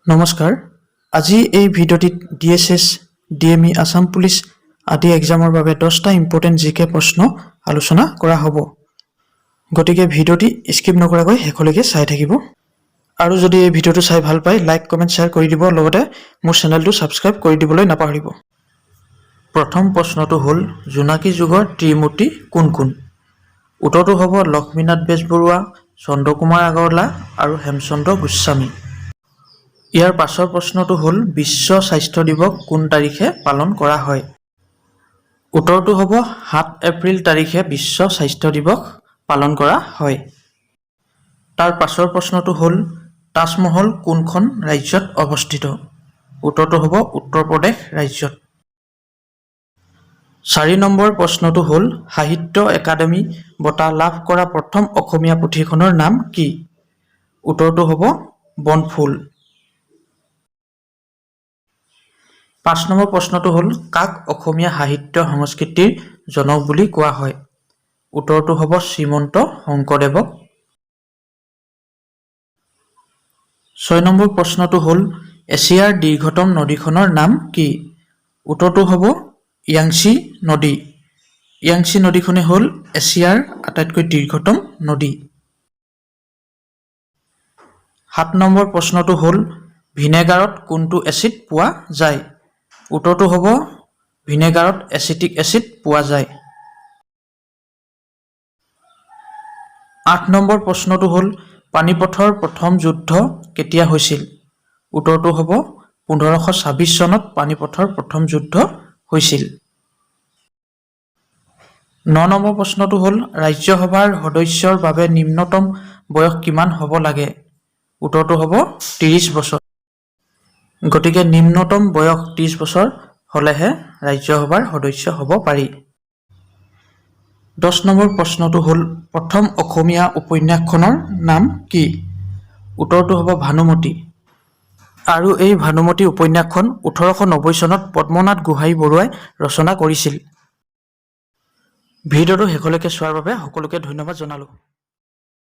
নমস্কাৰ আজি এই ভিডিঅ'টিত ডিএছএছ ডিএমই আসাম পুলিচ আদি এক্সামৰ বাবে 10টা ইম্পৰ্টেণ্ট জিকে প্ৰশ্ন আলোচনা কৰা হ'ব গতিকে ভিডিঅ'টি স্কিপ নকৰাকৈ শেষলৈকে চাই থাকিব আৰু যদি এই ভিডিঅ'টো চাই ভাল পায় লাইক কমেন্ট শেয়াৰ কৰি দিব লগতে মোৰ চেনেলটো সাবস্ক্ৰাইব কৰি দিবলৈ নাপাহৰিব প্ৰথম প্ৰশ্নটো হ'ল জোনাকী যুগৰ ত্ৰিমূৰ্তি কোন কোন উত্তৰটো হ'ব লক্ষ্মীনাথ বেজবৰুৱা চন্দ্ৰকুমাৰ আগৰৱালা আৰু হেমচন্দ্ৰ গোস্বামী ইয়াৰ পাছৰ প্ৰশ্নটো হ'ল বিশ্ব স্বাস্থ্য দিৱস কোন তাৰিখে পালন কৰা হয় উত্তৰটো হ'ব 7 এপ্ৰিল তাৰিখে বিশ্ব স্বাস্থ্য দিৱস পালন কৰা হয় তাৰ পাছৰ প্ৰশ্নটো হ'ল তাজমহল কোনখন ৰাজ্যত অৱস্থিত উত্তৰটো হ'ব উত্তৰ প্ৰদেশ ৰাজ্যত 4 নম্বৰ প্ৰশ্নটো হ'ল সাহিত্য একাডেমী বঁটা লাভ কৰা প্ৰথম অসমীয়া পুথিখনৰ নাম কি উত্তৰটো হ'ব বনফুল 5 নম্বৰ প্ৰশ্নটো হ'ল কাক অসমীয়া সাহিত্য সংস্কৃতিৰ জনক বুলি কোৱা হয় উত্তৰটো হ'ব শ্ৰীমন্ত শংকৰদেৱক 6 নম্বৰ প্ৰশ্নটো হ'ল এছিয়াৰ দীৰ্ঘতম নদীখনৰ নাম কি উত্তৰটো হ'ব ইয়াংচি নদীখনে হ'ল এছিয়াৰ আটাইতকৈ দীৰ্ঘতম নদী 7 নম্বৰ প্ৰশ্নটো হ'ল ভিনেগাৰত কোনটো এচিড পোৱা যায় উত্তৰটো হ'ব ভিনেগাৰত এচিটিক এচিড পোৱা যায় 8 নম্বৰ প্ৰশ্নটো হ'ল পানিপথৰ প্ৰথম যুদ্ধ কেতিয়া হৈছিল উত্তৰটো হ'ব 1526 চনত পানিপথৰ প্ৰথম যুদ্ধ হৈছিল 9 নম্বৰ প্ৰশ্নটো হ'ল ৰাজ্যসভাৰ সদস্যৰ বাবে নিম্নতম বয়স কিমান হ'ব লাগে উত্তৰটো হ'ব 30 বছৰ গতিকে নিম্নতম বয়স 30 বছৰ হলেহে ৰাজ্যসভাৰ সদস্য হ'ব পাৰি 10 নম্বৰ প্ৰশ্নটো হ'ল প্ৰথম অসমীয়া উপন্যাসখনৰ নাম কি উত্তৰটো হ'ব ভানুমতি আৰু এই ভানুমতি উপন্যাসখন 1890 চনত পদ্মনাথ গোহাঁই বৰুৱাই ৰচনা কৰিছিল ভিডিঅ'টো শেষলৈকে চোৱাৰ বাবে সকলোকে ধন্যবাদ জনালোঁ